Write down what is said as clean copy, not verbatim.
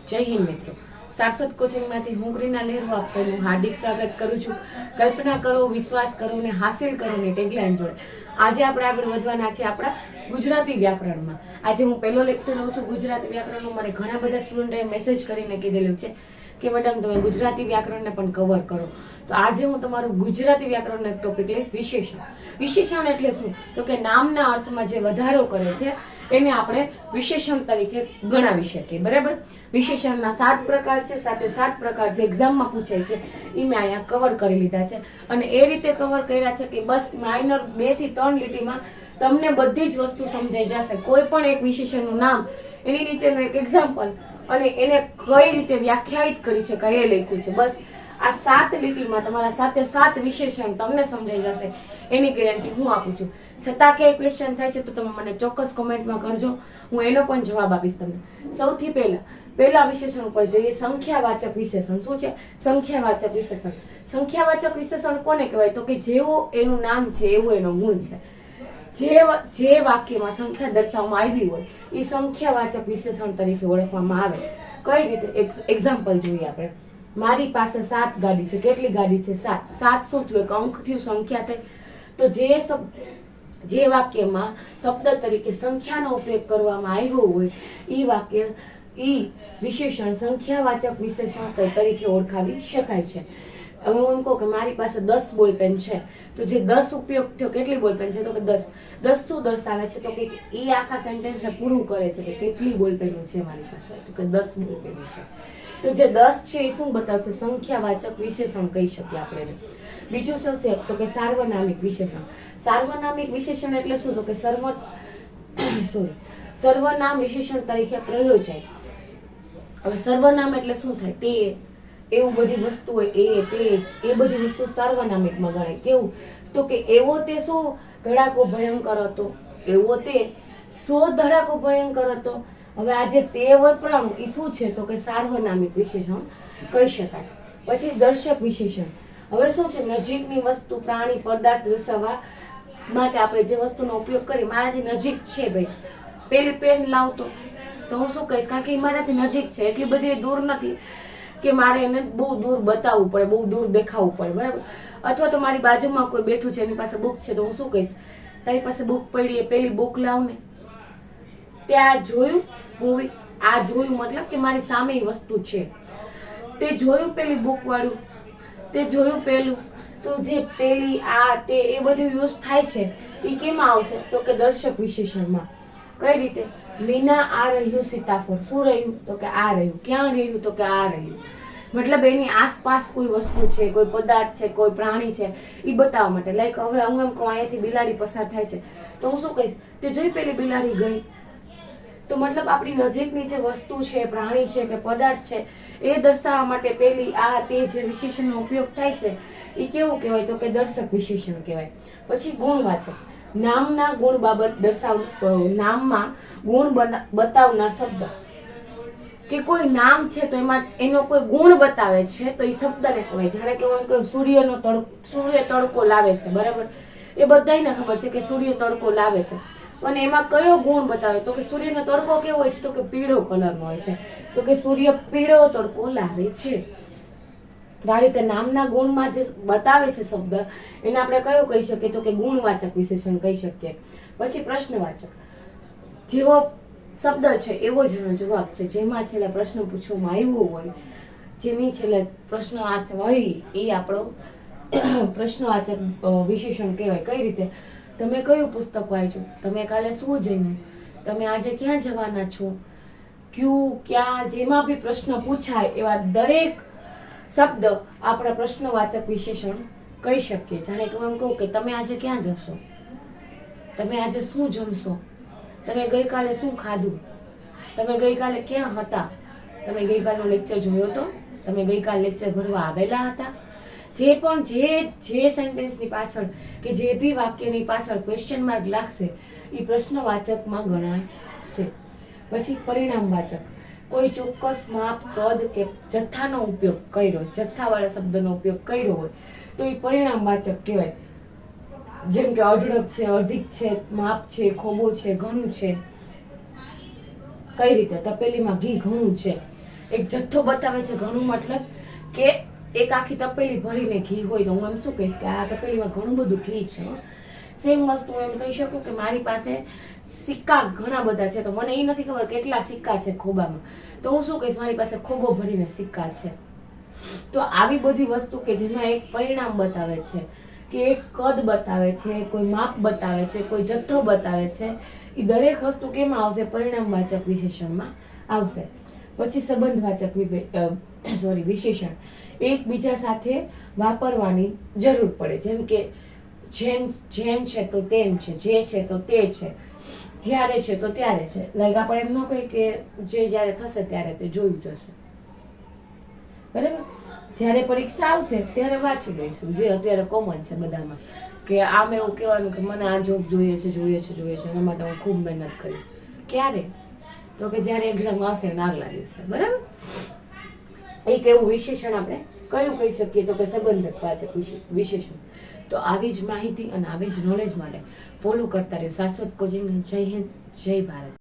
જય હિન્દ મિત્રો, સારસ્વત કોચિંગમાંથી હું ક્રીના લહેરુ આપ સૌનું હાર્દિક સ્વાગત કરું છું. કલ્પના કરો, વિશ્વાસ કરો ને હાસિલ કરો ની ટેગલાઈન જોડે આજે આપણે આગળ વધવાના છે આપણા ગુજરાતી વ્યાકરણમાં. આજે હું પહેલો લેક્ચર લઉં છું ગુજરાતી વ્યાકરણનો. મને ઘણા બધા સ્ટુડન્ટે મેસેજ કરીને કીધેલું છે કે મેડમ તમે ગુજરાતી વ્યાકરણને પણ કવર કરો. તો આજે હું તમારું ગુજરાતી વ્યાકરણનો એક ટોપિક લઈશ, વિશેષણ. વિશેષણ એટલે શું? તો કે નામના અર્થમાં જે વધારો કરે છે એને આપણે વિશેષણ તરીકે ગણાવી શકીએ. બરાબર? વિશેષણના 7 પ્રકાર છે, સાથે 7 પ્રકાર જે એક્ઝામમાં પૂછાય છે એ મેં અહીંયા કવર કરી લીધા છે. અને એ રીતે કવર કર્યા છે કે બસ માઇનર 2 થી 3 લીટીમાં તમને બધી જ વસ્તુ સમજાઈ જશે. કોઈ પણ એક વિશેષણનું નામ, એની નીચેનું એક એક્ઝામ્પલ અને એને કઈ રીતે વ્યાખ્યાયિત કરી શકાય એ લખ્યું છે. બસ આ 7 લીટીમાં તમારા 7 વિશેષણ તમને સમજાઈ જશે એની ગેરંટી હું આપું છું. છતાં કે ક્વેશ્ચન થાય છે તો તમે મને ચોક્કસ કોમેન્ટમાં કરજો, હું એનો પણ જવાબ આપીશ તમને. સૌથી પહેલા વિશેષણ ઉપર જઈએ. સંખ્યાવાચક વિશેષણ. શું છે સંખ્યાવાચક વિશેષણ? સંખ્યાવાચક વિશેષણ કોને કહેવાય? તો કે જેવો એનું નામ છે એવો એનો ગુણ છે. જે વાક્યમાં સંખ્યા દર્શાવવામાં આવી હોય એ સંખ્યાવાચક વિશેષણ તરીકે ઓળખવામાં આવે. કઈ રીતે? એક્ઝામ્પલ જોઈએ આપણે. મારી પાસે 7 ગાડી છે. કેટલી ગાડી છે? 7. 7 શું થયું? એક અંક થયું, સંખ્યા થઈ. તો જે વાક્યમાં શબ્દ તરીકે સંખ્યાનો ઉપયોગ કરવામાં આવ્યો હોય એ વાક્ય, એ વિશેષણ સંખ્યાવાચક વિશેષણ તરીકે ઓળખાવી શકાય છે. હવે હું કહું કે મારી પાસે 10 બોલપેન છે, તો જે 10 ઉપયોગ થયો, કેટલી બોલપેન છે? તો કે 10. 10 શું દર્શાવે છે? તો કે એ આખા સેન્ટેન્સને પૂરું કરે છે કે કેટલી બોલપેનો છે મારી પાસે. તો કે 10 બોલપેનો છે. તો જે 10 છે એ શું બતાવશે? સંખ્યાવાચક વિશેષણ કહી શકીએ આપણે. બીજું શું છે? તો કે સાર્વનામિક વિશેષણ. સાર્વનામિક વિશેષણ એટલે શું? તો કે સર્વનામ વિશેષણ તરીકે પ્રયોજાય. હવે સર્વનામ એટલે શું થાય? તે, એવું બધી વસ્તુ હોય, એ બધી વસ્તુ સર્વનામિકમાં ગણાય. કેવું? તો કે એવો તે શું ધડાકો ભયંકર હતો, એવો તે સો ધડાકો ભયંકર હતો. હવે આજે તે વપરાણું એ શું છે? તો કે સાર્વનામિક વિશેષણ કહી શકાય. પછી દર્શક વિશેષણ. હવે શું છે? નજીકની વસ્તુ, પ્રાણી, પદાર્થ દર્શાવવા માટે આપણે જે વસ્તુનો ઉપયોગ કરીએ. મારાથી નજીક છે ભાઈ, પેલી પેન લાવતો, તો હું શું કહીશ? કારણ કે એ મારાથી નજીક છે, એટલી બધી દૂર નથી કે મારે એને બહુ દૂર બતાવવું પડે, બહુ દૂર દેખાવું પડે. બરાબર? અથવા તો મારી બાજુમાં કોઈ બેઠું છે, એની પાસે બુક છે, તો હું શું કહીશ? તારી પાસે બુક પડી, પેલી બુક લાવ ને. ત્યાં જોયું મૂવી, આ જોયું મતલબ કે મારી સામે વસ્તુ છે. તે જોયું પેલી બુક વાળું, તે જોયું પેલું. તો જે પેલી, આ, તે એ બધું યુઝ થાય છે એ કેમાં આવશે? તો કે દર્શક વિશેષણમાં. કઈ રીતે? મીના આ રહ્યું સીતાફળ. શું રહ્યું? તો કે આ રહ્યું. ક્યાં રહ્યું? તો કે આ રહ્યું. મતલબ એની આસપાસ કોઈ વસ્તુ છે, કોઈ પદાર્થ છે, કોઈ પ્રાણી છે, એ બતાવવા માટે. લાઈક હવે હું એમ કહું અહીંયાથી બિલાડી પસાર થાય છે, તો હું શું કહીશ? તે જોઈ પેલી બિલાડી ગઈ. તો મતલબ આપણી નજીકની જે વસ્તુ છે, પ્રાણી છે કે પદાર્થ છે, એ દર્શાવવા માટે પેલી, આ, તે જે વિશેષણનો ઉપયોગ થાય છે એ કેવું કહેવાય? તો કે દર્શક વિશેષણ કહેવાય. પછી ગુણવાચક. નામના ગુણ બાબત નામમાં ગુણ બતાવનાર શબ્દ. કે કોઈ નામ છે તો એમાં એનો કોઈ ગુણ બતાવે છે તો એ શબ્દને કહેવાય. જાણે કે હું કહું સૂર્ય તડકો લાવે છે. બરાબર? એ બધાને ખબર છે કે સૂર્ય તડકો લાવે છે, અને એમાં કયો ગુણ બતાવે? તો કે સૂર્યનો તડકો કેવો હોય છે? તો કે પીળો કલરનો હોય છે. તો કે સૂર્ય પીળો તડકો લાવે છે. આ રીતે નામના ગુણમાં જે બતાવે છે શબ્દ, એને આપણે કયો કહી શકીએ? તો કે ગુણવાચક વિશેષણ કહી શકીએ. પછી પ્રશ્નવાચક. જેવો શબ્દ છે એવો જ એનો જવાબ છે. જેમાં છેલ્લે પ્રશ્ન પૂછવામાં આવ્યો હોય, જેની છેલ્લે પ્રશ્નાર્થ હોય, એ આપણો પ્રશ્નવાચક વિશેષણ કહેવાય. કઈ રીતે? તમે કયું પુસ્તક વાંચ્યું? તમે કાલે શું જમ્યું? તમે આજે ક્યાં જવાના છો? ક્યાં, જેમાં બી પ્રશ્ન પૂછાય એવા દરેક શબ્દ આપણા પ્રશ્નવાચક વિશેષણ કહી શકીએ. જાણે કે હું એમ કહું કે તમે આજે ક્યાં જશો? તમે આજે શું જમશો? તમે ગઈકાલે શું ખાધું? તમે ગઈકાલે ક્યાં હતા? તમે ગઈકાલનો લેક્ચર જોયો હતો? તમે ગઈકાલે લેક્ચર ભરવા આવેલા હતા? જે પણ જે સેન્ટેન્સની પાછળ કે જે બી વાક્યની પાછળ ક્વેશ્ચન માર્ક લાગશે એ પ્રશ્નવાચકમાં ગણાય છે. પછી પરિણામવાચક. કોઈ ચોક્કસ માપ, કદ કે જથ્થાનો ઉપયોગ કર્યો, જથ્થાવાળા શબ્દનો ઉપયોગ કર્યો હોય તો એ પરિણામવાચક કહેવાય. જેમ કે અઢળક છે, અધિક છે, માપ છે, ખોબો છે, ઘણું છે. કઈ રીતે? તપેલીમાં ઘી ઘણું છે. એક જથ્થો બતાવે છે ઘણું, મતલબ કે એક આખી તપેલી ભરીને ઘી હોય તો હું એમ શું કહીશ કે આ તપેલીમાં ઘણું બધું ઘી છે. સેમ વસ્તુ એમ કહી શકું કે મારી પાસે સિક્કા ઘણા બધા છે, તો મને એ નથી ખબર કેટલા સિક્કા છે ખોબામાં, તો હું શું કહીશ મારી પાસે ખોબો ભરીને સિક્કા છે. તો આવી બધી વસ્તુ કે જેમાં એક પરિણામ બતાવે છે, કે એક કદ બતાવે છે, કોઈ માપ બતાવે છે, કોઈ જથ્થો બતાવે છે, એ દરેક વસ્તુ કેમાં આવશે? પરિણામવાચક વિશેષણમાં આવશે. પછી સંબંધવાચક વિશેષણ એકબીજા સાથે વાપરવાની જરૂર પડે, જેમ કે જેમ છે તો તેમ છે, જે છે તો તે છે, જ્યારે છે તો ત્યારે છે. લાઈક આપણે એમ ન કહીએ કે જે જ્યારે થશે ત્યારે તે જોયું જશે, બરાબર. જ્યારે પરીક્ષા આવશે ત્યારે વાંચી લઈશું, જે અત્યારે કોમન છે બધામાં, કે આમ એવું કહેવાનું કે મને આ જોબ જોઈએ છે, એના માટે હું ખૂબ મહેનત કરીશ. ક્યારે? તો કે જ્યારે એક્ઝામ આવશે એના આગલા દિવસે, બરાબર. એક એવું વિશેષણ આપણે કયું કહી શકીએ તો કે સંબંધવાચક વિશેષણ. તો આવી જ માહિતી અને આવી જ નોલેજ માટે ફોલો કરતા રહ્યો શાશ્વત કોચિંગ. જય હિન્દ, જય ભારત.